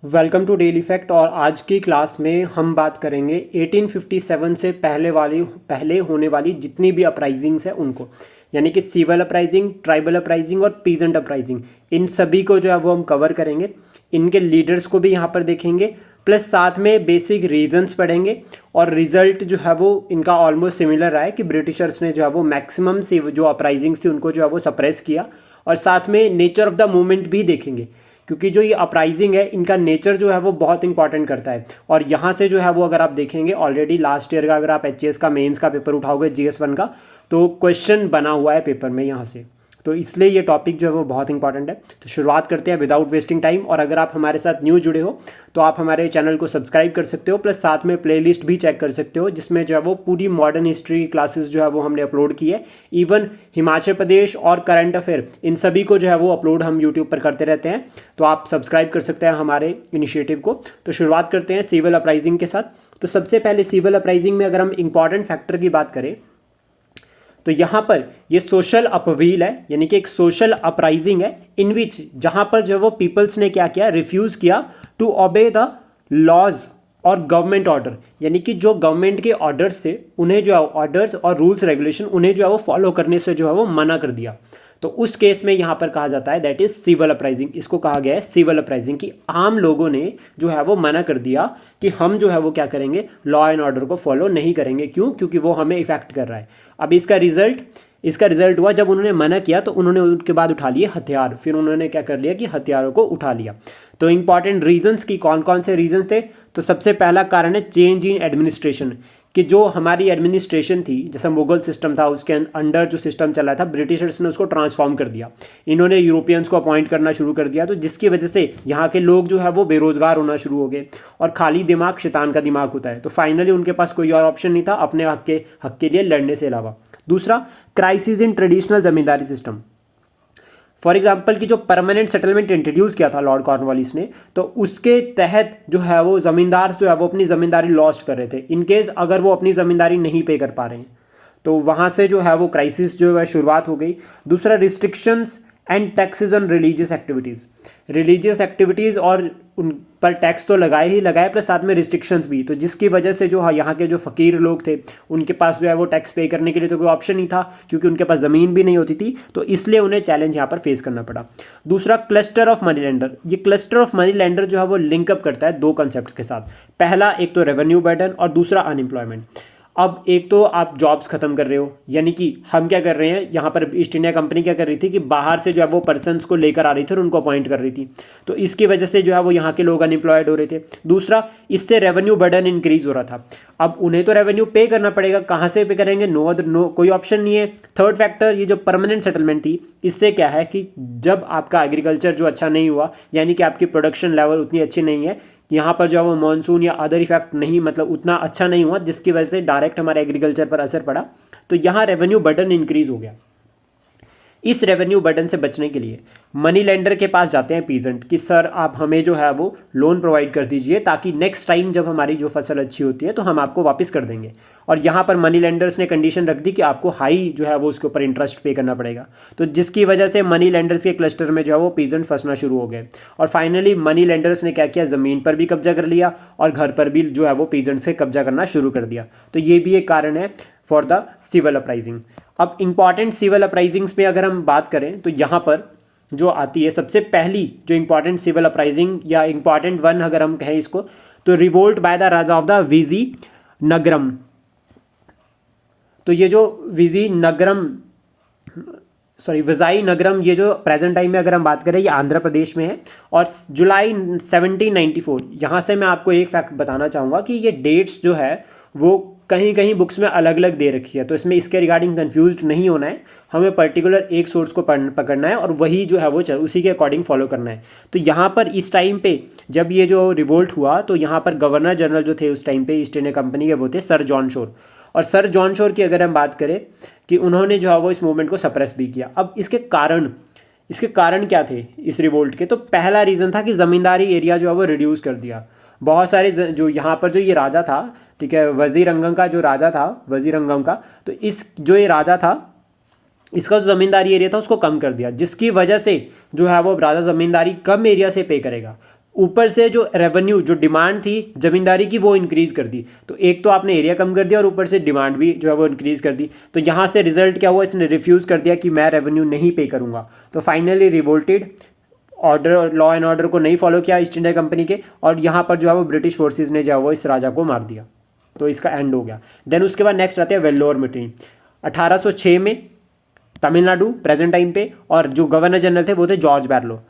Welcome to daily fact. और आज की क्लास में हम बात करेंगे 1857 से पहले होने वाली जितनी भी अपराइजिंग्स है उनको, यानी कि सिविल अपराइजिंग, ट्राइबल अपराइजिंग और पीजेंट अपराइजिंग, इन सभी को जो है वो हम कवर करेंगे। इनके लीडर्स को भी यहाँ पर देखेंगे, प्लस साथ में बेसिक रीजंस पढ़ेंगे। और रिजल्ट जो है वो इनका ऑलमोस्ट सिमिलर रहा है कि ब्रिटिशर्स ने जो है वो मैक्सिमम से जो अपराइजिंग्स थी उनको जो है वो सप्रेस किया। और साथ में नेचर ऑफ द मूवमेंट भी देखेंगे, क्योंकि जो ये अपराइजिंग है इनका नेचर जो है वो बहुत इंपॉर्टेंट करता है। और यहाँ से जो है वो अगर आप देखेंगे ऑलरेडी लास्ट ईयर का, अगर आप एचएएस का मेंस का पेपर उठाओगे जीएस 1 का, तो क्वेश्चन बना हुआ है पेपर में यहाँ से। तो इसलिए ये टॉपिक जो है वो बहुत इंपॉर्टेंट है। तो शुरुआत करते हैं विदाउट वेस्टिंग टाइम। और अगर आप हमारे साथ न्यू जुड़े हो तो आप हमारे चैनल को सब्सक्राइब कर सकते हो, प्लस साथ में प्लेलिस्ट भी चेक कर सकते हो, जिसमें जो है वो पूरी मॉडर्न हिस्ट्री क्लासेस जो है वो हमने अपलोड की है। इवन हिमाचल प्रदेश और करंट अफेयर, इन सभी को जो है वो अपलोड हम यूट्यूब पर करते रहते हैं। तो आप सब्सक्राइब कर सकते हैं हमारे इनिशिएटिव को। तो शुरुआत करते हैं सिविल अपराइजिंग के साथ। तो सबसे पहले सिविल अपराइजिंग में अगर हम इंपॉर्टेंट फैक्टर की बात करें तो यहाँ पर ये सोशल अपवील है, यानी कि एक सोशल अपराइजिंग है इन विच, जहाँ पर जो वो पीपल्स ने क्या किया, रिफ्यूज़ किया टू ओबे द लॉज और गवर्नमेंट ऑर्डर, यानी कि जो गवर्नमेंट के ऑर्डर्स थे उन्हें जो है ऑर्डर्स और रूल्स रेगुलेशन उन्हें जो है वो फॉलो करने से जो है वो मना कर दिया। तो उस केस में यहाँ पर कहा जाता है दैट इज सिविल अपराइजिंग। इसको कहा गया है सिविल अपराइजिंग, कि आम लोगों ने जो है वो मना कर दिया कि हम जो है वो क्या करेंगे, लॉ एंड ऑर्डर को फॉलो नहीं करेंगे। क्यों? क्योंकि वो हमें इफेक्ट कर रहा है। अब इसका रिजल्ट हुआ, जब उन्होंने मना किया तो उन्होंने उसके बाद उठा लिए हथियार। फिर उन्होंने क्या कर लिया कि हथियारों को उठा लिया। तो इंपॉर्टेंट रीजंस की कौन कौन से रीजंस थे, तो सबसे पहला कारण है चेंज इन एडमिनिस्ट्रेशन, कि जो हमारी एडमिनिस्ट्रेशन थी, जैसा मुगल सिस्टम था उसके अंडर जो सिस्टम चला था, ब्रिटिशर्स ने उसको ट्रांसफॉर्म कर दिया। इन्होंने यूरोपियंस को अपॉइंट करना शुरू कर दिया, तो जिसकी वजह से यहाँ के लोग जो है वो बेरोजगार होना शुरू हो गए। और खाली दिमाग शैतान का दिमाग होता है। तो फाइनली उनके पास कोई और ऑप्शन नहीं था अपने हक के लिए लड़ने से अलावा। दूसरा, crisis in traditional zamindari system. For example कि जो परमानेंट सेटलमेंट इंट्रोड्यूस किया था लॉर्ड कॉर्नवालिस ने, तो उसके तहत जो है वो ज़मींदार जो है वो अपनी ज़मींदारी लॉस्ट कर रहे थे। इनकेस अगर वो अपनी ज़मींदारी नहीं पे कर पा रहे हैं तो वहाँ से जो है वो क्राइसिस जो है शुरुआत हो गई। दूसरा, restrictions and taxes on religious activities और उन पर टैक्स तो लगाए ही लगाए, प्लस साथ में रिस्ट्रिक्शंस भी। तो जिसकी वजह से जो यहाँ के जो फ़कीर लोग थे उनके पास जो है वो टैक्स पे करने के लिए तो कोई ऑप्शन नहीं था, क्योंकि उनके पास ज़मीन भी नहीं होती थी। तो इसलिए उन्हें चैलेंज यहाँ पर फेस करना पड़ा। दूसरा, क्लस्टर ऑफ मनी लेंडर। ये क्लस्टर ऑफ मनी लेंडर जो है वो लिंकअप करता है दो कॉन्सेप्ट्स के साथ। पहला, एक तो रेवेन्यू बर्डन, और दूसरा अनएम्प्लॉयमेंट। अब एक तो आप जॉब्स खत्म कर रहे हो, यानी कि हम क्या कर रहे हैं यहाँ पर, ईस्ट इंडिया कंपनी क्या कर रही थी कि बाहर से जो है वो पर्सन्स को लेकर आ रही थी और उनको अपॉइंट कर रही थी। तो इसकी वजह से जो है वो यहाँ के लोग अनएम्प्लॉयड हो रहे थे। दूसरा, इससे रेवेन्यू बर्डन इंक्रीज हो रहा था। अब उन्हें तो रेवेन्यू पे करना पड़ेगा, कहाँ से पे करेंगे, कोई ऑप्शन नहीं है। थर्ड फैक्टर, ये जो परमानेंट सेटलमेंट थी, इससे क्या है कि जब आपका एग्रीकल्चर जो अच्छा नहीं हुआ, यानी कि आपकी प्रोडक्शन लेवल उतनी अच्छी नहीं है, यहाँ पर जो है वो मानसून या अदर इफेक्ट नहीं, मतलब उतना अच्छा नहीं हुआ, जिसकी वजह से डायरेक्ट हमारे एग्रीकल्चर पर असर पड़ा। तो यहाँ रेवेन्यू बर्डन इंक्रीज हो गया। इस रेवेन्यू बर्डन से बचने के लिए मनी लेंडर के पास जाते हैं पीजेंट, कि सर आप हमें जो है वो लोन प्रोवाइड कर दीजिए, ताकि नेक्स्ट टाइम जब हमारी जो फसल अच्छी होती है तो हम आपको वापस कर देंगे। और यहाँ पर मनी लेंडर्स ने कंडीशन रख दी कि आपको हाई जो है वो उसके ऊपर इंटरेस्ट पे करना पड़ेगा। तो जिसकी वजह से मनी लेंडर्स के क्लस्टर में जो है वो पीजेंट फंसना शुरू हो गए। और फाइनली मनी लेंडर्स ने क्या किया, ज़मीन पर भी कब्जा कर लिया और घर पर भी जो है वो पीजेंट से कब्जा करना शुरू कर दिया। तो ये भी एक कारण है फॉर द सिविल अपराइजिंग। अब इंपॉर्टेंट सिविल अपराइजिंग्स पे अगर हम बात करें तो यहाँ पर जो आती है सबसे पहली जो इंपॉर्टेंट सिविल अपराइजिंग, या इंपॉर्टेंट वन अगर हम कहें इसको, तो revolt by the raja of the Vizianagaram. तो ये जो विजाई नगरम, ये जो प्रेजेंट टाइम में अगर हम बात करें, ये आंध्र प्रदेश में है। और जुलाई 1794, यहाँ से मैं आपको एक फैक्ट बताना चाहूँगा कि ये डेट्स जो है वो कहीं कहीं बुक्स में अलग अलग दे रखी है। तो इसमें इसके रिगार्डिंग कंफ्यूज नहीं होना है, हमें पर्टिकुलर एक सोर्स को पकड़ना है और वही जो है वो उसी के अकॉर्डिंग फॉलो करना है। तो यहाँ पर इस टाइम पे जब ये जो रिवोल्ट हुआ, तो यहाँ पर गवर्नर जनरल जो थे उस टाइम पे ईस्ट इंडिया कंपनी के, वो थे सर जॉन शोर। और सर जॉन शोर की अगर हम बात करें कि उन्होंने जो है वो इस मूवमेंट को सप्रेस भी किया। अब इसके कारण क्या थे इस रिवोल्ट के, तो पहला रीज़न था कि ज़मींदारी एरिया जो है वो रिड्यूस कर दिया। बहुत सारे जो यहाँ पर जो ये राजा था, ठीक है, वजीर अंगम का जो राजा था, वजीर अंगम का, तो इस जो ये राजा था इसका जो ज़मींदारी एरिया था उसको कम कर दिया, जिसकी वजह से जो है वो राजा ज़मींदारी कम एरिया से पे करेगा। ऊपर से जो रेवेन्यू, जो डिमांड थी जमींदारी की, वो इंक्रीज कर दी। तो एक तो आपने एरिया कम कर दिया और ऊपर से डिमांड भी जो है वो इंक्रीज कर दी। तो यहाँ से रिजल्ट क्या हुआ, इसने रिफ्यूज़ कर दिया कि मैं रेवेन्यू नहीं पे करूँगा। तो finally revolted, order, law and order को नहीं फॉलो किया ईस्ट इंडिया कंपनी के, और यहाँ पर जो है वो ब्रिटिश फोर्सेज ने जो है वो इस राजा को मार दिया। तो इसका एंड हो गया। देन उसके बाद नेक्स्ट आते हैं वेल्लोर म्यूटिनी 1806 में, तमिलनाडु प्रेजेंट टाइम पे, और जो गवर्नर जनरल थे वो थे जॉर्ज बैरलो।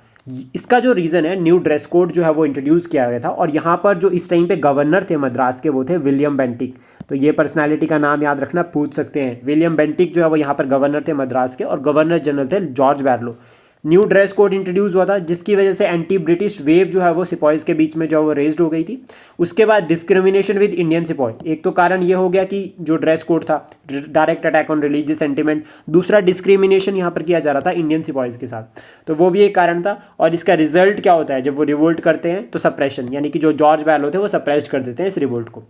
इसका जो रीज़न है, न्यू ड्रेस कोड जो है वो इंट्रोड्यूस किया गया था, और यहाँ पर जो इस टाइम पे गवर्नर थे मद्रास के वो थे विलियम बेंटिक। तो ये पर्सनालिटी का नाम याद रखना, पूछ सकते हैं। विलियम बेंटिक जो है वो यहाँ पर गवर्नर थे मद्रास के, और गवर्नर जनरल थे George Barlow. New dress code introduce हुआ था, जिसकी वजह से एंटी ब्रिटिश वेव जो है वो सिपॉइज के बीच में जो है वो रेज्ड हो गई थी। उसके बाद डिस्क्रिमिनेशन विद इंडियन सिपॉय, एक तो कारण ये हो गया कि जो ड्रेस कोड था, direct attack on religious sentiment. दूसरा, डिस्क्रिमिनेशन यहाँ पर किया जा रहा था इंडियन सिपॉइज के साथ, तो वो भी एक कारण था। और इसका रिजल्ट क्या होता है, जब वो रिवोल्ट करते हैं तो सप्रेशन, यानी कि जो जॉर्ज बैरलो थे वो सप्रेस्ड कर देते हैं इस रिवोल्ट को।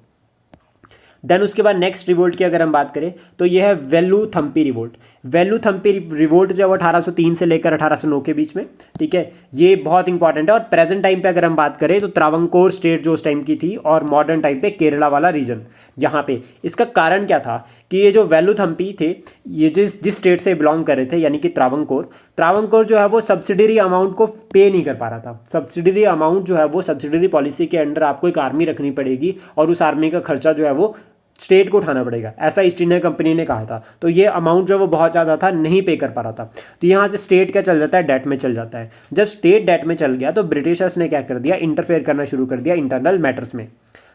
देन उसके बाद नेक्स्ट रिवोल्ट की अगर हम बात करें तो ये है वेल्लुथम्पी रिवोल्ट। वेल्लुथम्पी रिवोल्ट जो है वो 1803 से लेकर 1809 के बीच में, ठीक है, ये बहुत इंपॉर्टेंट है। और प्रेजेंट टाइम पे अगर हम बात करें तो त्रावणकोर स्टेट जो उस टाइम की थी, और मॉडर्न टाइम पे केरला वाला रीजन, यहाँ पे इसका कारण क्या था कि ये जो वेल्लुथम्पी थे, ये जिस स्टेट से बिलोंग कर रहे थे, यानी कि त्रावणकोर जो है वो सब्सिडरी अमाउंट को पे नहीं कर पा रहा था। सब्सिडरी अमाउंट जो है वो सब्सिडरी पॉलिसी के अंडर आपको एक आर्मी रखनी पड़ेगी, और उस आर्मी का खर्चा जो है वो स्टेट को उठाना पड़ेगा, ऐसा ईस्ट इंडिया कंपनी ने कहा था। तो ये अमाउंट जो है वो बहुत ज़्यादा था, नहीं पे कर पा रहा था। तो यहाँ से स्टेट क्या चल जाता है, डेट में चल जाता है। जब स्टेट डेट में चल गया तो ब्रिटिशर्स ने क्या कर दिया, इंटरफेयर करना शुरू कर दिया इंटरनल मैटर्स में।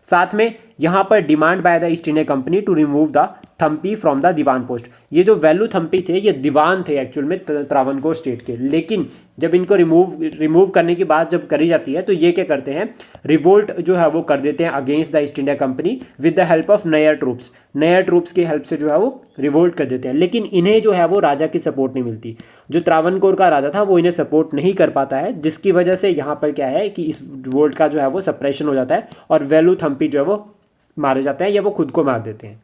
साथ में यहाँ पर demand by the East India Company to remove the Thampi from the Dewan post. ये जो वेल्लुथम्पी थे ये दीवान थे एक्चुअल में त्रावणकोर स्टेट के, लेकिन जब इनको रिमूव करने की बात जब करी जाती है तो ये क्या करते हैं, रिवोल्ट जो है वो कर देते हैं against the East India company with the help of Nayyar troops. Nayyar troops की हेल्प से जो है वो रिवोल्ट कर देते हैं, लेकिन इन्हें जो है वो राजा की सपोर्ट नहीं मिलती। जो त्रावणकोर का राजा था वो इन्हें सपोर्ट नहीं कर पाता है, जिसकी वजह से यहाँ पर क्या है कि इस रिवोल्ट का जो है वो सप्रेशन हो जाता है, और वेल्लुथम्पी जो है वो मारे जाते हैं, या वो खुद को मार देते हैं।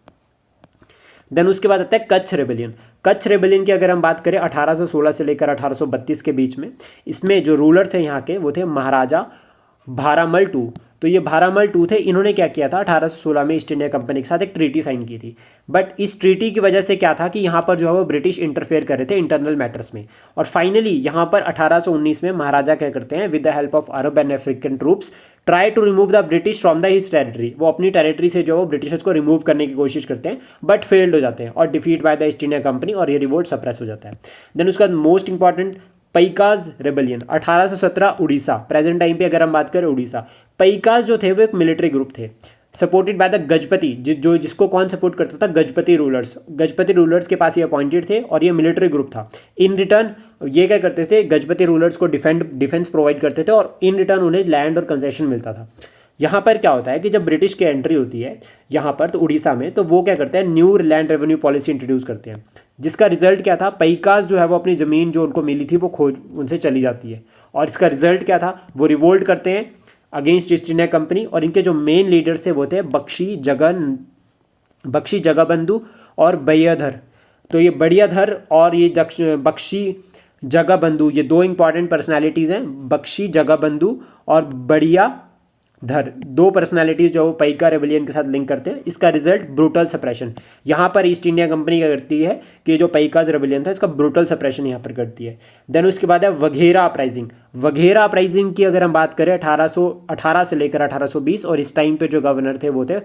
देन उसके बाद आता है कच्छ रेबेलियन। कच्छ रेबेलियन की अगर हम बात करें 1816 से लेकर 1832 के बीच में, इसमें जो रूलर थे यहाँ के वो थे महाराजा भारामल टू। तो ये भारामल टू थे, इन्होंने क्या किया था, 1816 में ईस्ट इंडिया कंपनी के साथ एक ट्रीटी साइन की थी। बट इस ट्रीटी की वजह से क्या था कि यहाँ पर जो है वो ब्रिटिश इंटरफेयर कर रहे थे इंटरनल मैटर्स में। और फाइनली यहाँ पर 1819 में महाराजा क्या करते हैं, with the help of Arab and African troops try to remove the British from the his territory. वो अपनी टेरिटरी से जो वो ब्रिटिशर्स को रिमूव करने की कोशिश करते हैं, बट फेल्ड हो जाते हैं और defeat by the East India Company, और ये रिवोल्ट सप्रेस हो जाता है। देन उसका most important Paika rebellion 1817 Orissa. Present time पे अगर हम बात करें उड़ीसा, पैकाज जो थे वो एक मिलिट्री ग्रुप थे, सपोर्टेड बाय द गजपति। जिसको कौन सपोर्ट करता था, गजपति रूलर्स के पास ये अपॉइंटेड थे, और ये मिलिट्री ग्रुप था। इन रिटर्न ये क्या करते थे, गजपति रूलर्स को डिफेंस प्रोवाइड करते थे, और इन रिटर्न उन्हें लैंड और कंसेशन मिलता था। यहाँ पर क्या होता है कि जब ब्रिटिश की एंट्री होती है यहाँ पर तो उड़ीसा में, तो वो क्या करते हैं, new land revenue policy introduce करते हैं, जिसका रिजल्ट क्या था, पैकाज जो है वो अपनी ज़मीन जो उनको मिली थी वो खोज उनसे चली जाती है। और इसका रिजल्ट क्या था, वो रिवोल्ट करते हैं अगेंस्ट ईस्ट इंडिया कंपनी, और इनके जो मेन लीडर्स थे वो थे बख्शी जगबंधु और बैयाधर। तो ये बढ़ियाधर और ये बख्शी जगबंधु, ये दो इंपॉर्टेंट पर्सनालिटीज़ हैं। बख्शी जगबंधु और बढ़ियाधर, दो पर्सनालिटीज जो पैका रेबेलियन के साथ लिंक करते हैं। इसका रिजल्ट ब्रूटल सप्रेशन। यहाँ पर ईस्ट इंडिया कंपनी क्या करती है कि जो पैकाज रेबेलियन था इसका ब्रूटल सप्रेशन यहाँ पर करती है। देन उसके बाद है वघेरा अपराइजिंग। वघेरा अपराइजिंग की अगर हम बात करें 1818 से लेकर 1820, और इस टाइम पे जो गवर्नर थे वो थे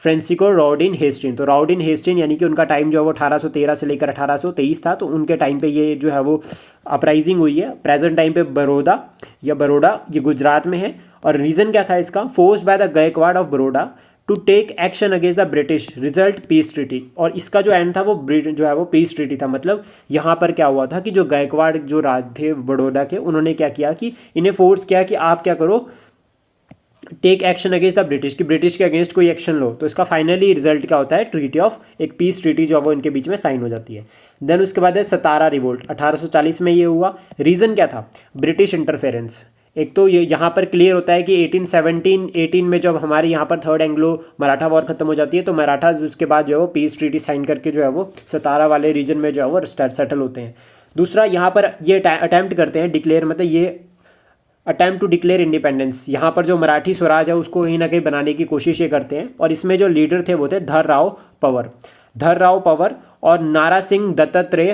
फ्रांसिस्को राउडिन हेस्टिंग। तो राउडिन हेस्टिंग यानी कि उनका टाइम जो है वो 1813 से लेकर 1823 था। तो उनके टाइम पे ये जो है वो अपराइजिंग हुई है। प्रेजेंट टाइम पे बड़ौदा ये गुजरात में है। और रीज़न क्या था इसका, forced by the Gaekwad of Baroda to take action against the British, result peace treaty. और इसका जो एंड था वो जो है वो पीस ट्रीटी था। मतलब यहाँ पर क्या हुआ था कि जो गायकवाड़ जो राज थे बड़ौदा के, उन्होंने क्या किया कि इन्हें फोर्स किया कि आप क्या करो, take action against the British, कि ब्रिटिश के अगेंस्ट कोई एक्शन लो। तो इसका फाइनली रिजल्ट क्या होता है, ट्रीटी ऑफ, एक पीस ट्रीटी जो है वो इनके बीच में साइन हो जाती है। देन उसके बाद है सतारा रिवोल्ट 1840 में ये हुआ। रीज़न क्या था, ब्रिटिश इंटरफेरेंस। एक तो ये यहाँ पर क्लियर होता है कि 1818 में जब हमारे यहाँ पर थर्ड एंग्लो मराठा वॉर खत्म हो जाती है, तो मराठा उसके बाद जो है वो पीस ट्रीटी साइन करके जो है वो सतारा वाले रीजन में जो है वो सेटल होते हैं। दूसरा यहाँ पर ये अटैम्प्ट करते हैं डिक्लेयर, मतलब ये अटैम्प्ट टू डिक्लेयर इंडिपेंडेंस, यहाँ पर जो मराठी स्वराज है उसको कहीं ना कहीं बनाने की कोशिश ये करते हैं। और इसमें जो लीडर थे वो थे धर राव पवर और नारा सिंह दत्तात्रेय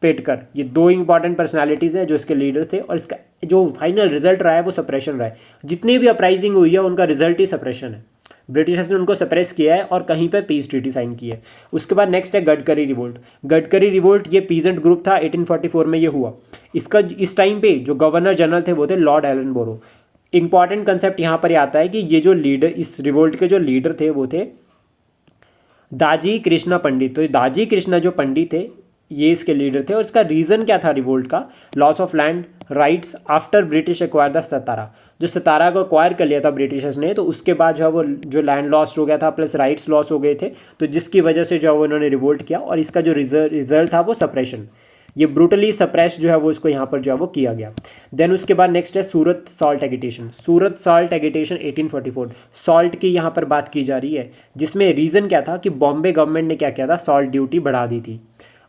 पेटकर, ये दो इंपॉर्टेंट पर्सनालिटीज़ हैं जो इसके लीडर्स थे। और इसका जो फाइनल रिजल्ट रहा है वो सप्रेशन रहा है। जितनी भी अपराइजिंग हुई है उनका रिजल्ट ही सप्रेशन है। ब्रिटिशर्स ने उनको सप्रेस किया है और कहीं पर पीस ट्रीटी साइन की है। उसके बाद नेक्स्ट है गडकरी रिवोल्ट। गडकरी रिवोल्ट ये पीजेंट ग्रुप था, 1844 में ये हुआ। इसका इस टाइम पे जो गवर्नर जनरल थे वो थे लॉर्ड एलनबोरो। इंपॉर्टेंट कंसेप्ट यहाँ पर आता है कि ये जो लीडर, इस रिवोल्ट के जो लीडर थे वो थे दाजी कृष्णा पंडित। तो दाजी कृष्णा जो पंडित थे ये इसके लीडर थे। और इसका रीज़न क्या था रिवोल्ट का? Loss of land rights after British acquire the Satara. जो सतारा को एक्वायर कर लिया था ब्रिटिशर्स ने, तो उसके बाद जो है वो जो लैंड लॉस हो गया था प्लस राइट्स लॉस हो गए थे, तो जिसकी वजह से जो है वो इन्होंने रिवोल्ट किया। और इसका जो रिजल्ट था वो सप्रेशन, ये ब्रूटली सप्रेस जो है वो इसको यहाँ पर जो है वो किया गया। देन उसके बाद नेक्स्ट है सूरत सॉल्ट एगिटेशन। सूरत सॉल्ट एगिटेशन 1844, सॉल्ट की यहाँ पर बात की जा रही है, जिसमें रीज़न क्या था कि बॉम्बे गवर्नमेंट ने क्या किया था, सॉल्ट ड्यूटी बढ़ा दी थी।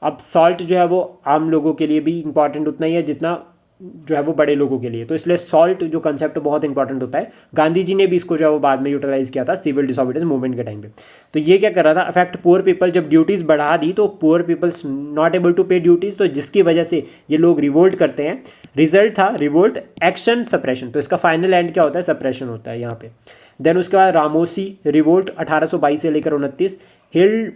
अब सॉल्ट जो है वो आम लोगों के लिए भी इंपॉर्टेंट उतना ही है जितना जो है वो बड़े लोगों के लिए, तो इसलिए सॉल्ट जो कंसेप्ट बहुत इंपॉर्टेंट होता है। गांधी जी ने भी इसको जो है वो बाद में यूटिलाइज किया था सिविल डिसोबीडियंस मूवमेंट के टाइम पे। तो ये क्या कर रहा था, अफेक्ट पुअर पीपल। जब ड्यूटीज़ बढ़ा दी तो poor peoples not able to pay duties, तो जिसकी वजह से ये लोग रिवोल्ट करते हैं। रिजल्ट था रिवोल्ट एक्शन सप्रेशन। तो इसका फाइनल एंड क्या होता है, सप्रेशन होता है यहाँ पे। देन उसके बाद रामोसी रिवोल्ट 1822 से लेकर 29। हिल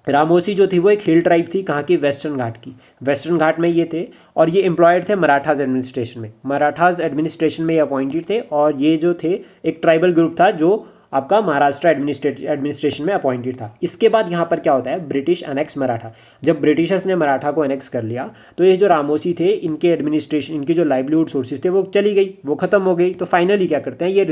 रामोसी जो थी वो एक हिल ट्राइब थी, कहाँ की, वेस्टर्न घाट की। वेस्टर्न घाट में ये थे और ये एम्प्लॉयड थे मराठाज एडमिनिस्ट्रेशन में। मराठाज एडमिनिस्ट्रेशन में ये अपॉइंटेड थे और ये जो थे एक ट्राइबल ग्रुप था जो आपका महाराष्ट्र एडमिनिस्ट्रेशन में अपॉइंटेड था। इसके बाद यहाँ पर क्या होता है, ब्रिटिश एनेक्स मराठा। जब ब्रिटिशर्स ने मराठा को एनेक्स कर लिया तो ये जो रामोसी थे इनके एडमिनिस्ट्रेशन, इनके जो लाइवलीहुड सोर्सेज थे वो चली गई, वो खत्म हो गई। तो फाइनली क्या करते हैं, ये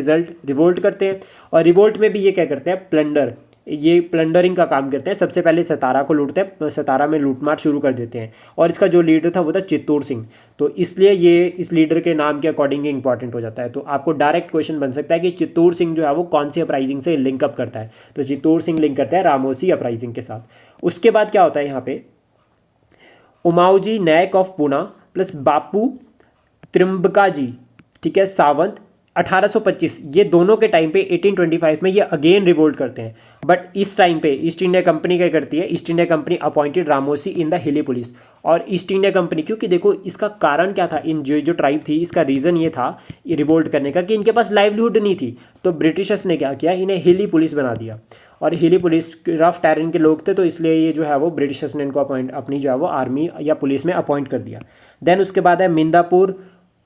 रिवोल्ट करते हैं। और रिवोल्ट में भी ये क्या करते हैं, प्लंडर, ये प्लंडरिंग का काम करते हैं। सबसे पहले सतारा को लूटते हैं, सतारा में लूटमार शुरू कर देते हैं। और इसका जो लीडर था वो था चित्तौड़ सिंह। तो इसलिए ये इस लीडर के नाम के अकॉर्डिंग इंपॉर्टेंट हो जाता है। तो आपको डायरेक्ट क्वेश्चन बन सकता है कि चित्तौड़ सिंह जो है वो कौन सी अपराइजिंग से लिंकअप करता है। तो चित्तौड़ सिंह लिंक करता है रामोसी अपराइजिंग के साथ। उसके बाद क्या होता है यहाँ पे, उमाऊजी नायक ऑफ पुणा प्लस बापू त्रिम्बकाजी, ठीक है, सावंत 1825, ये दोनों के टाइम पे 1825 में ये अगेन रिवोल्ट करते हैं। बट इस टाइम पे ईस्ट इंडिया कंपनी क्या करती है, east India company appointed Ramoshi in the hilly police. और ईस्ट इंडिया कंपनी, क्योंकि देखो इसका कारण क्या था, इन जो ट्राइब थी इसका रीज़न ये था ये रिवोल्ट करने का कि इनके पास लाइवलीहुड नहीं थी। तो ब्रिटिशर्स ने क्या किया, इन्हें हिली पुलिस बना दिया। और हिली पुलिस रफ टेरेन के लोग थे, तो इसलिए ये जो है वो ब्रिटिशर्स ने इनको अपनी जो है वो आर्मी या पुलिस में अपॉइंट कर दिया। देन उसके बाद है मिंदापुर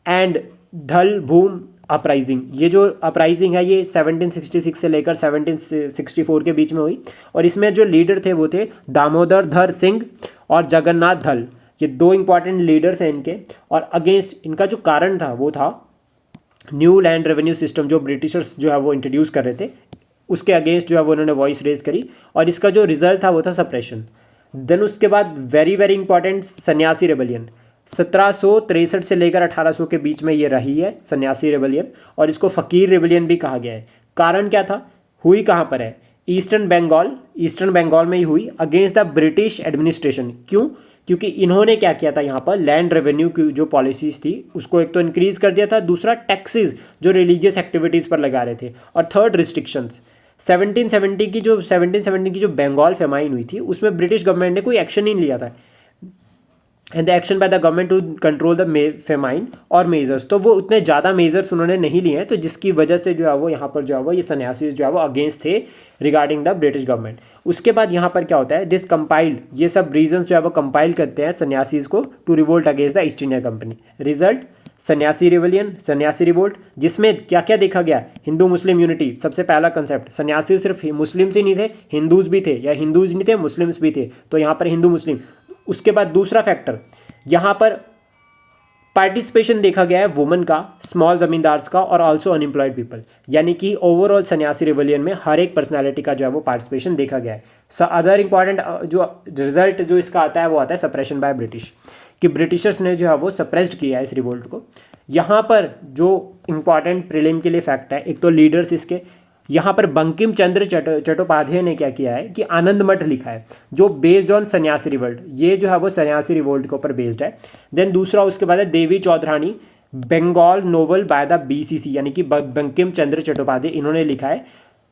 एंड धलभूम अपराइजिंग। ये जो अपराइजिंग है ये 1766 से लेकर 1764 के बीच में हुई। और इसमें जो लीडर थे वो थे दामोदर धर सिंह और जगन्नाथ धल, ये दो इंपॉर्टेंट लीडर्स हैं इनके। और अगेंस्ट इनका जो कारण था वो था न्यू लैंड रेवेन्यू सिस्टम जो ब्रिटिशर्स जो है वो इंट्रोड्यूस कर रहे थे, उसके अगेंस्ट जो है वो उन्होंने वॉइस रेज करी। और इसका जो रिजल्ट था वो था सप्रेशन। देन उसके बाद वेरी वेरी इंपॉर्टेंट सन्यासी रेबलियन, 1763 से लेकर 1800 के बीच में ये रही है सन्यासी रेबलियन। और इसको फ़कीर रेबलियन भी कहा गया है। कारण क्या था, हुई कहाँ पर है, ईस्टर्न बंगाल में ही हुई अगेंस्ट द ब्रिटिश एडमिनिस्ट्रेशन। क्यों, क्योंकि इन्होंने क्या किया था, यहाँ पर लैंड रेवेन्यू की जो पॉलिसीज़ थी उसको एक तो इंक्रीज़ कर दिया था, दूसरा टैक्सेस जो रिलीजियस एक्टिविटीज़ पर लगा रहे थे, और थर्ड रिस्ट्रिक्शंस। 1770 की जो बंगाल फेमाइन हुई थी उसमें ब्रिटिश गवर्नमेंट ने कोई एक्शन नहीं लिया था, and the action by the government to control the famine और मेजर्स, तो वो उतने ज़्यादा मेजर्स उन्होंने नहीं लिए हैं। तो जिसकी वजह से जो है वो यहाँ पर जो है वो ये सन्यासी जो है वो अगेंस्ट थे रिगार्डिंग द ब्रिटिश गवर्नमेंट। उसके बाद यहाँ पर क्या होता है, दिस कंपाइल्ड, ये सब रीजन्स जो है वो कंपाइल करते हैं सन्यासीज को to revolt against the East India Company. Result sannyasi rebellion, सन्यासी रिवोल्ट, जिसमें क्या क्या देखा गया, हिंदू मुस्लिम यूनिटी सबसे पहला कंसेप्ट। सन्यासी सिर्फ मुस्लिम्स ही नहीं थे, हिंदूज भी थे, या हिंदूज नहीं थे मुस्लिम्स भी थे, तो यहाँ पर हिंदू मुस्लिम। उसके बाद दूसरा फैक्टर यहाँ पर पार्टिसिपेशन देखा गया है वुमेन का, स्मॉल जमींदार्स का, और ऑल्सो अनएम्प्लॉयड पीपल, यानी कि ओवरऑल सन्यासी रिवोलियन में हर एक पर्सनालिटी का जो है वो पार्टिसिपेशन देखा गया है। अदर इंपॉर्टेंट जो रिजल्ट जो इसका आता है वो आता है सप्रेशन बाय ब्रिटिश, कि ब्रिटिशर्स ने जो है वो सप्रेस्ड किया है इस रिवोल्ट को। यहाँ पर जो इंपॉर्टेंट प्रीलिम के लिए फैक्ट है, एक तो लीडर्स इसके, यहाँ पर बंकिम चंद्र चट्टोपाध्याय ने क्या किया है कि आनंद मठ लिखा है जो बेस्ड ऑन सन्यासी रिवोल्ट, ये जो है वो सन्यासी रिवोल्ट के ऊपर बेस्ड है। देन दूसरा उसके बाद है Devi Chaudhurani Bengal novel by the BCC यानी कि बंकिम चंद्र चट्टोपाध्याय, इन्होंने लिखा है,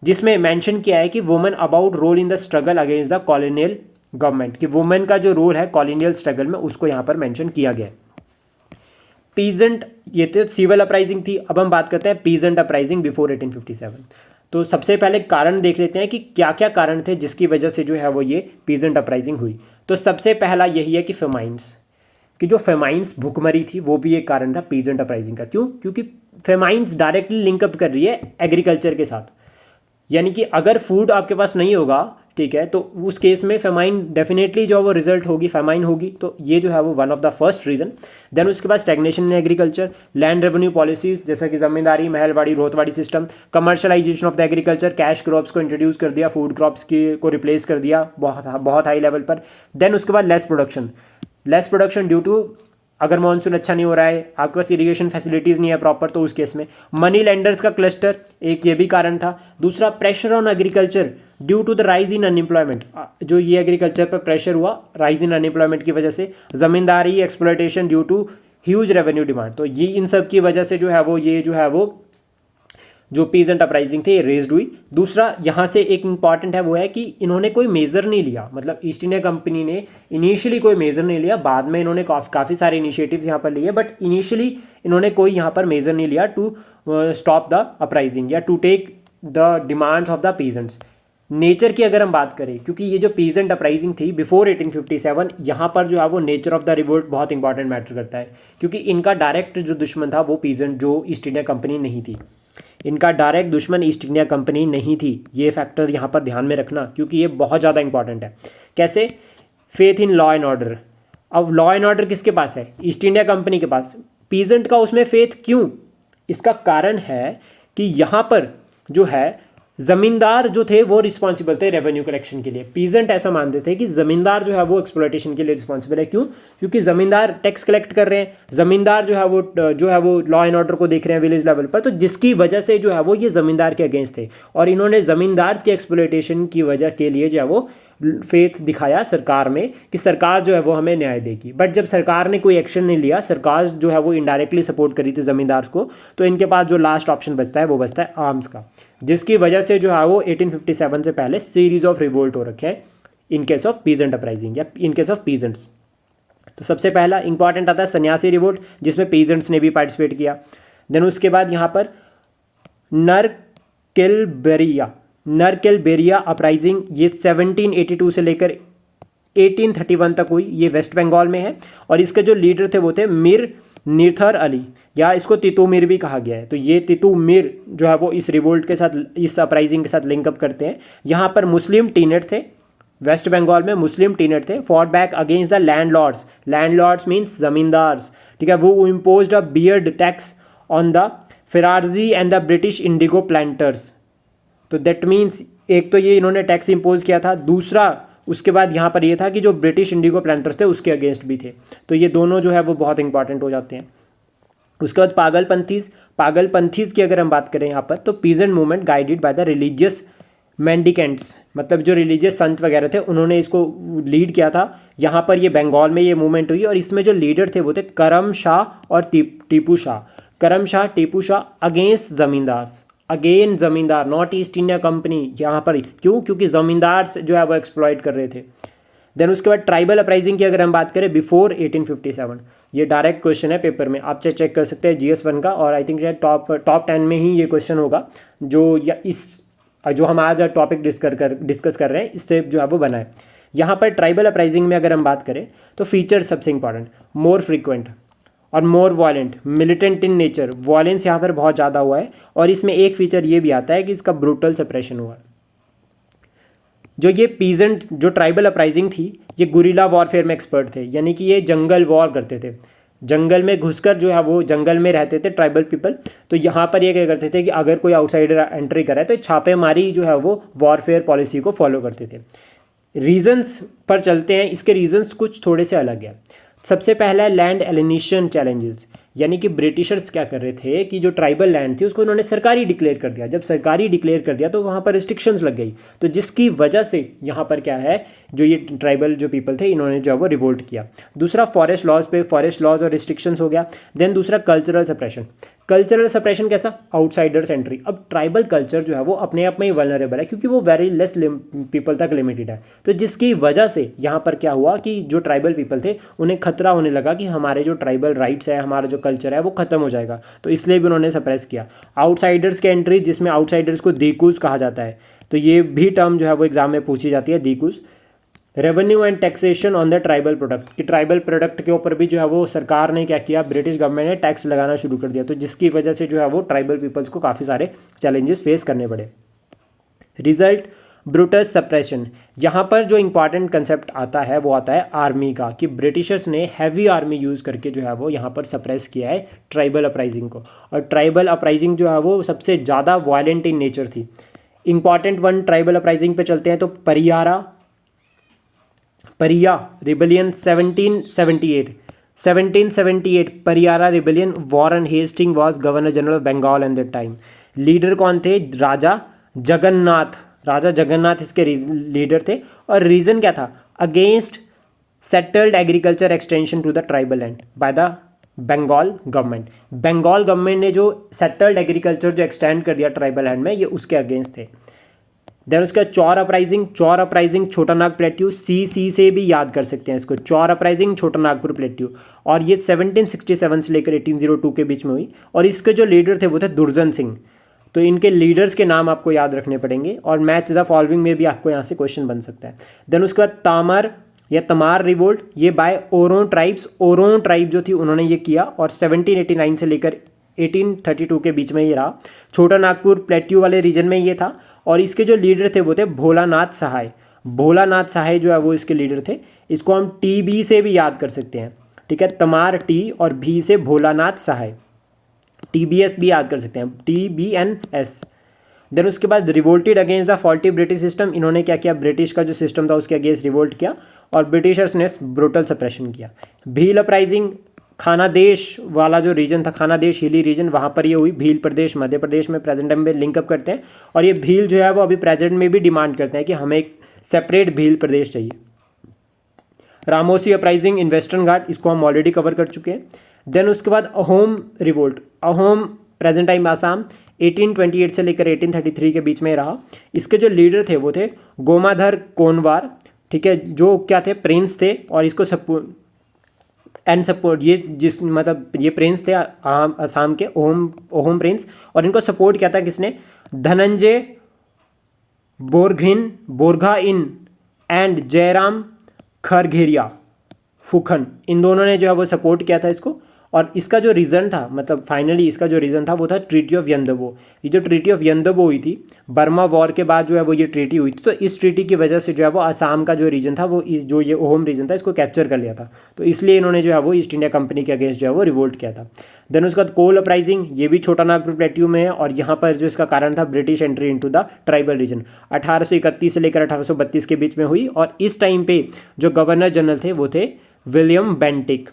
जिसमें मेंशन किया है कि women about role in the struggle against the colonial government, कि वुमेन का जो रोल है कॉलोनियल स्ट्रगल में उसको यहाँ पर मेंशन किया गया है। पीजेंट, ये तो सिविल अपराइजिंग थी। अब हम बात करते हैं पीजेंट अपराइजिंग बिफोर 1857। तो सबसे पहले कारण देख लेते हैं कि क्या क्या कारण थे जिसकी वजह से जो है वो ये पीजेंट अपराइजिंग हुई। तो सबसे पहला यही है कि फेमाइंस, कि जो फेमाइंस भुखमरी थी वो भी एक कारण था पीजेंट अपराइजिंग का। क्यों? क्योंकि फेमाइंस डायरेक्टली लिंकअप कर रही है एग्रीकल्चर के साथ, यानी कि अगर फूड आपके पास नहीं होगा, ठीक है, तो उस केस में फेमाइन डेफिनेटली जो वो रिजल्ट होगी, फेमाइन होगी। तो ये जो है वो one of the first reason. Then उसके बाद stagnation in agriculture, land revenue policies जैसा कि zamindari, mahalwari, ryotwari system, commercialisation of the agriculture, cash crops को इंट्रोड्यूस कर दिया, फूड क्रॉप्स को रिप्लेस कर दिया बहुत हाई लेवल पर। देन उसके बाद लेस प्रोडक्शन ड्यू टू, अगर मानसून अच्छा नहीं हो रहा है, आपके पास इरिगेशन फैसिलिटीज़ नहीं है प्रॉपर, तो उस केस में मनी लेंडर्स का क्लस्टर एक ये भी कारण था। दूसरा, pressure on agriculture due to the rise in unemployment, जो ये एग्रीकल्चर पर प्रेशर हुआ राइज इन अनएम्प्लॉयमेंट की वजह से। Zamindari exploitation due to huge revenue demand, तो ये इन सब की वजह से जो है वो जो पीजेंट अपराइजिंग थे ये रेज्ड हुई। दूसरा यहाँ से एक इंपॉर्टेंट है वो है कि इन्होंने कोई मेजर नहीं लिया, मतलब ईस्ट इंडिया कंपनी ने इनिशियली कोई मेजर नहीं लिया, बाद में इन्होंने काफ़ी सारे इनिशिएटिव्स यहाँ पर लिए, बट इनिशियली इन्होंने कोई यहाँ पर मेजर नहीं लिया टू स्टॉप द अपराइजिंग या to take the demands of the peasants. Nature की अगर हम बात करें, क्योंकि ये जो पीजेंट अपराइजिंग थी बिफोर 1857, यहाँ पर जो है वो नेचर ऑफ द रिवोल्ट बहुत इंपॉर्टेंट मैटर करता है, क्योंकि इनका डायरेक्ट जो दुश्मन था वो पीजेंट, जो ईस्ट इंडिया कंपनी नहीं थी। इनका डायरेक्ट दुश्मन ईस्ट इंडिया कंपनी नहीं थी, ये फैक्टर यहाँ पर ध्यान में रखना, क्योंकि ये बहुत ज़्यादा इंपॉर्टेंट है। कैसे? Faith in law and order. अब लॉ एंड ऑर्डर किसके पास है? ईस्ट इंडिया कंपनी के पास। पीजेंट का उसमें फेथ क्यों? इसका कारण है कि यहाँ पर जो है जमींदार जो थे वो रिस्पॉन्सिबल थे रेवेन्यू कलेक्शन के लिए। पीजेंट ऐसा मानते थे कि जमींदार जो है वो एक्सप्लॉयटेशन के लिए रिस्पॉन्सिबल है। क्यों? क्योंकि जमींदार टैक्स कलेक्ट कर रहे हैं, जमींदार जो है वो लॉ एंड ऑर्डर को देख रहे हैं विलेज लेवल पर, तो जिसकी वजह से जो है वो ये जमींदार के अगेंस्ट थे, और इन्होंने जमींदार के एक्सप्लॉयटेशन की वजह के लिए जो है वो फेथ दिखाया सरकार में कि सरकार जो है वो हमें न्याय देगी। बट जब सरकार ने कोई एक्शन नहीं लिया, सरकार जो है वो इनडायरेक्टली सपोर्ट करी थी जमींदार को, तो इनके पास जो लास्ट ऑप्शन बचता है वो बचता है आर्म्स का, जिसकी वजह से जो है वो 1857 से पहले सीरीज ऑफ रिवोल्ट हो रखे हैं in case of peasant uprising या इन केस ऑफ पीजेंट्स। तो सबसे पहला इंपॉर्टेंट आता है सन्यासी रिवोल्ट, जिसमें पीजेंट्स ने भी पार्टिसिपेट किया। देन उसके बाद यहाँ पर नरकेलबेरिया अपराइजिंग, ये 1782 से लेकर 1831 तक हुई, ये वेस्ट बंगाल में है, और इसके जो लीडर थे वो थे मीर निरथर अली, या इसको तितू मीर भी कहा गया है। तो ये तितू मीर जो है वो इस रिवोल्ट के साथ, इस अपराइजिंग के साथ लिंकअप करते हैं। यहाँ पर मुस्लिम टीनेट थे, वेस्ट बंगाल में मुस्लिम टीनेट थे, fought back against the landlords means zamindars, ठीक है। वो imposed a beard tax on the Faraizi and the British indigo planters. तो दैट मीन्स एक तो ये इन्होंने टैक्स इंपोज किया था, दूसरा उसके बाद यहाँ पर ये था कि जो ब्रिटिश इंडिगो प्लांटर्स थे उसके अगेंस्ट भी थे। तो ये दोनों जो है वो बहुत इंपॉर्टेंट हो जाते हैं। उसके बाद पागलपंथीज की अगर हम बात करें यहाँ पर, तो peasant movement guided by the religious mendicants, मतलब जो रिलीजियस संत वगैरह थे उन्होंने इसको लीड किया था। यहाँ पर ये बंगाल में ये मूवमेंट हुई, और इसमें जो लीडर थे वो थे करम शाह और टीपू शाह अगेंस्ट जमींदार्स, अगेन जमींदार, नॉट ईस्ट इंडिया कंपनी यहाँ पर। क्यों? क्योंकि जमींदार जो है वो एक्सप्लॉइट कर रहे थे। देन उसके बाद ट्राइबल अपराइजिंग की अगर हम बात करें बिफोर 1857, ये डायरेक्ट क्वेश्चन है पेपर में, आप चेक कर सकते हैं GS1 का, और आई थिंक शायद टॉप 10 में ही ये क्वेश्चन होगा, जो हम आज टॉपिक डिस्कस कर रहे हैं इससे जो है वो बना है। यहाँ पर ट्राइबल अपराइजिंग में अगर हम बात करें तो फीचर सबसे इंपॉर्टेंट, मोर फ्रीक्वेंट और more violent, militant in nature, violence यहाँ पर बहुत ज़्यादा हुआ है, और इसमें एक फीचर ये भी आता है कि इसका ब्रूटल सप्रेशन हुआ। जो ये पीजेंट जो ट्राइबल अपराइजिंग थी, ये गुरिल्ला वॉरफेयर में एक्सपर्ट थे, यानी कि ये जंगल वॉर करते थे, जंगल में घुसकर जो है वो जंगल में रहते थे ट्राइबल पीपल। तो यहाँ पर ये क्या करते थे कि अगर कोई आउटसाइडर एंट्री करे तो छापेमारी जो है वो वॉरफेयर पॉलिसी को फॉलो करते थे। रीजंस पर चलते हैं, इसके रीजंस कुछ थोड़े से अलग है। सबसे पहला है लैंड एलिनेशन चैलेंजेस, यानी कि ब्रिटिशर्स क्या कर रहे थे कि जो ट्राइबल लैंड थी उसको इन्होंने सरकारी डिक्लेयर कर दिया। जब सरकारी डिक्लेयर कर दिया तो वहाँ पर रिस्ट्रिक्शंस लग गई, तो जिसकी वजह से यहाँ पर क्या है, जो ये ट्राइबल जो पीपल थे इन्होंने जो है वो रिवोल्ट किया। दूसरा फॉरेस्ट लॉज पे फॉरेस्ट लॉज और रिस्ट्रिक्शंस हो गया। देन दूसरा कल्चरल सप्रेशन। कल्चरल सप्रेशन कैसा, आउटसाइडर्स एंट्री। अब ट्राइबल कल्चर जो है वो अपने आप में ही वल्नरेबल है क्योंकि वो वेरी लेस पीपल तक लिमिटेड है, तो जिसकी वजह से यहाँ पर क्या हुआ कि जो ट्राइबल पीपल थे उन्हें खतरा होने लगा कि हमारे जो ट्राइबल राइट्स है, हमारा जो कल्चर है वो खत्म हो जाएगा, तो इसलिए भी उन्होंने सप्रेस किया। आउटसाइडर्स की एंट्री, जिसमें आउटसाइडर्स को दीकूज कहा जाता है, तो ये भी टर्म जो है वो एग्जाम में पूछी जाती है, dikus. Revenue and taxation on the tribal product, कि ट्राइबल प्रोडक्ट के ऊपर भी जो है वो सरकार ने क्या किया, ब्रिटिश गवर्नमेंट ने टैक्स लगाना शुरू कर दिया, तो जिसकी वजह से जो है वो ट्राइबल पीपल्स को काफ़ी सारे चैलेंजेस फेस करने पड़े। Result, Brutus suppression. यहाँ पर जो इंपॉर्टेंट कंसेप्ट आता है वो आता है आर्मी का, कि ब्रिटिशर्स ने हैवी आर्मी यूज़ करके जो है वो यहाँ पर सप्रेस किया है ट्राइबल अपराइजिंग को, और ट्राइबल अपराइजिंग जो है वो सबसे ज़्यादा वायलेंट इन नेचर थी। इंपॉर्टेंट वन ट्राइबल अपराइजिंग पे चलते हैं, तो परिया रिबेलियन 1778 परियारा rebellion. Warren Hasting was governor general of Bengal at that time. Leader कौन थे, राजा जगन्नाथ इसके लीडर थे, और रीज़न क्या था, against settled agriculture extension to the tribal land by the Bengal government. Bengal government ने जो सेटल्ड एग्रीकल्चर जो एक्सटेंड कर दिया ट्राइबल लैंड में, ये उसके अगेंस्ट थे। देन उसका चौर अपराइजिंग छोटा नाग प्लेट्यू, सी से भी याद कर सकते हैं इसको, चौर अपराइजिंग छोटा नागपुर प्लेट्यू, और ये 1767 से लेकर 1802 के बीच में हुई, और इसके जो लीडर थे वो थे दुर्जन सिंह। तो इनके लीडर्स के नाम आपको याद रखने पड़ेंगे, और मैच द फॉलोइंग में भी आपको यहाँ से क्वेश्चन बन सकता है। देन उसके बाद तमार रिवोल्ट, ये बाय ओरों ट्राइब जो थी उन्होंने ये किया, और 1789 से लेकर 1832 के बीच में ये रहा। छोटा नागपुर प्लेट्यू वाले रीजन में ये था, और इसके जो लीडर थे वो थे भोलानाथ सहाय जो है वो इसके लीडर थे। इसको हम TB से भी याद कर सकते हैं, ठीक है, तमार T और B से भोलानाथ सहाय, TBS भी याद कर सकते हैं, TBNS। देन उसके बाद revolted against the faulty British system. इन्होंने क्या किया, ब्रिटिश का जो सिस्टम था उसके अगेंस्ट रिवोल्ट किया, और ब्रिटिशर्स ने ब्रूटल सप्रेशन किया। भील अपराइजिंग, खानादेश वाला जो रीजन था, खानादेश हिली रीजन, वहाँ पर ये हुई। भील प्रदेश मध्य प्रदेश में प्रेजेंट टाइम में लिंकअप करते हैं, और ये भील जो है वो अभी प्रेजेंट में भी डिमांड करते हैं कि हमें एक सेपरेट भील प्रदेश चाहिए। रामोसी अपराइजिंग इन वेस्टर्न घाट, इसको हम ऑलरेडी कवर कर चुके हैं। देन उसके बाद Ahom revolt, Ahom present time Assam, 1828 से लेकर 1833 के बीच में रहा। इसके जो लीडर थे वो थे गोमाधर कोनवार, ठीक है, जो क्या थे, प्रिंस थे, और इसको सपोर्ट ये प्रिंस थे आसाम के, ओहोम प्रिंस, और इनको सपोर्ट किया था किसने, धनंजय बोरगा इन एंड जयराम खरघेरिया फुखन, इन दोनों ने जो है वो सपोर्ट किया था इसको। और इसका जो रीज़न था, मतलब फाइनली इसका जो रीज़न था वो था ट्रीटी ऑफ यंदबो। ये जो ट्रीटी ऑफ यंदबो हुई थी, बर्मा वॉर के बाद जो है वो ये ट्रीटी हुई थी, तो इस ट्रीटी की वजह से जो है वो आसाम का जो रीजन था वो जो ये ओहोम रीजन था इसको कैप्चर कर लिया था, तो इसलिए इन्होंने जो है वो ईस्ट इंडिया कंपनी के अगेंस्ट जो है वो रिवोल्ट किया था। देन उसके बाद कोल अपराइजिंग, ये भी छोटा नागपुर प्लेट्यू में है, और यहाँ पर जो इसका कारण था British entry into the tribal region, 1831 से लेकर 1832 के बीच में हुई। और इस टाइम पे जो गवर्नर जनरल थे वो थे विलियम बेंटिक।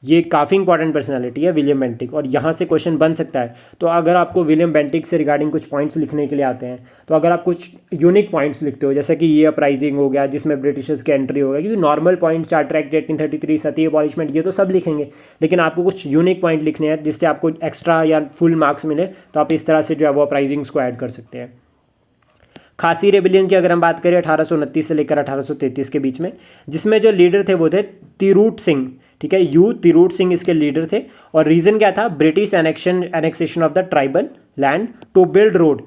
ये काफ़ी इंपॉर्टेंट पर्सनालिटी है विलियम बेंटिक, और यहाँ से क्वेश्चन बन सकता है। तो अगर आपको विलियम बेंटिक से रिगार्डिंग कुछ पॉइंट्स लिखने के लिए आते हैं, तो अगर आप कुछ यूनिक पॉइंट्स लिखते हो, जैसे कि ये अपराइजिंग हो गया जिसमें ब्रिटिशर्स की एंट्री हो गया, क्योंकि नॉर्मल पॉइंट, चार्टर एक्ट 1833, सती अबॉलिशमेंट, ये तो सब लिखेंगे, लेकिन आपको कुछ यूनिक पॉइंट लिखने हैं जिससे आपको एक्स्ट्रा या फुल मार्क्स मिले, तो आप इस तरह से जो है वो अपराइजिंग्स को ऐड कर सकते हैं। खासी रेबिलियन की अगर हम बात करें 1829 से लेकर 1833 के बीच में, जिसमें जो लीडर थे वो थे तिरूट सिंह, ठीक है, तिरूट सिंह इसके लीडर थे। और रीज़न क्या था, British annexation of the tribal land to build road,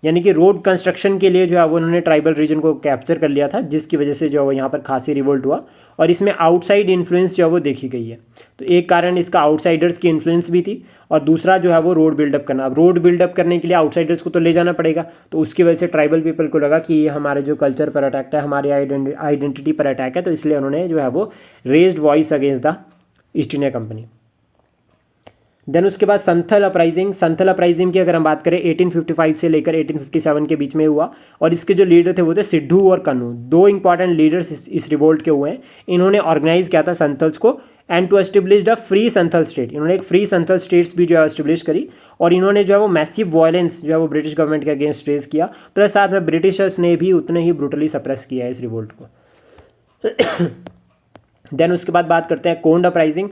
यानी कि रोड कंस्ट्रक्शन के लिए जो है वो उन्होंने ट्राइबल रीजन को कैप्चर कर लिया था, जिसकी वजह से जो है वो यहाँ पर खासी रिवोल्ट हुआ। और इसमें आउटसाइड इन्फ्लुएंस जो है वो देखी गई है, तो एक कारण इसका आउटसाइडर्स की इन्फ्लुएंस भी थी, और दूसरा जो है वो रोड बिल्डअप करना। अब रोड बिल्डअप करने के लिए आउटसाइडर्स को तो ले जाना पड़ेगा, तो उसकी वजह से ट्राइबल पीपल को लगा कि ये हमारे जो कल्चर पर अटैक है, हमारे आइडेंटिटी पर अटैक है, तो इसलिए उन्होंने जो है वो raised voice against the East India Company. Then उसके बाद संथल अपराइजिंग की अगर हम बात करें 1855 से लेकर 1857 के बीच में हुआ, और इसके जो लीडर थे वो थे सिद्धू और कन्नू, दो इंपॉर्टेंट लीडर्स इस रिवोल्ट के हुए हैं। इन्होंने ऑर्गेनाइज किया था संथल्स को and to establish the free Santhal state, इन्होंने एक फ्री संथल स्टेट्स भी जो है एस्टेब्लिश करी, और इन्होंने जो है वो मैसिव वायलेंस जो है वो ब्रिटिश गवर्नमेंट के अगेंस्ट रेज किया, प्लस साथ में ब्रिटिशर्स ने भी उतने ही ब्रूटली सप्रेस किया है इस रिवोल्ट को। देन उसके बाद बात करते हैं कोंड अपराइजिंग।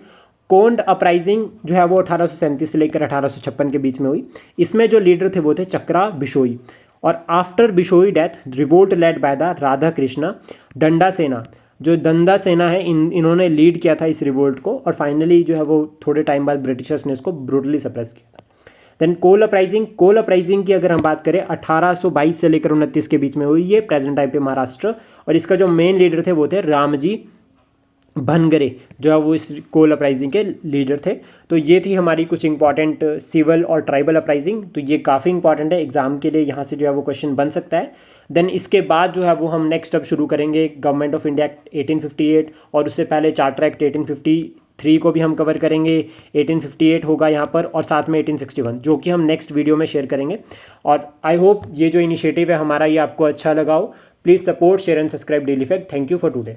कोंड अपराइजिंग जो है वो 1837 से लेकर 1856 के बीच में हुई। इसमें जो लीडर थे वो थे चक्रा बिशोई, और after Bishoi death revolt led by the Radha Krishna डंडा सेना, जो दंदा सेना है इन्होंने लीड किया था इस रिवोल्ट को, और फाइनली जो है वो थोड़े टाइम बाद ब्रिटिशर्स ने इसको ब्रूटली सप्रेस किया था। देन कोल अपराइजिंग की अगर हम बात करें 1822 से लेकर 29 के बीच में हुई, ये प्रेजेंट टाइम पे महाराष्ट्र, और इसका जो मेन लीडर थे वो थे रामजी भनगरे, जो है वो इस कोल अपराइजिंग के लीडर थे। तो ये थी हमारी कुछ इंपॉर्टेंट सिविल और ट्राइबल अपराइजिंग, तो ये काफ़ी इंपॉर्टेंट है एग्जाम के लिए, यहाँ से जो है वो क्वेश्चन बन सकता है। देन इसके बाद जो है वो हम नेक्स्ट अब शुरू करेंगे गवर्नमेंट ऑफ इंडिया एक्ट 1858, और उससे पहले चार्टर एक्ट 1853 को भी हम कवर करेंगे। 1858 होगा यहाँ पर, और साथ में 1861, जो कि हम नेक्स्ट वीडियो में शेयर करेंगे। और आई होप ये जो इनिशिएटिव है हमारा ये आपको अच्छा लगा हो। Please support, share and subscribe daily fact. Thank you for today.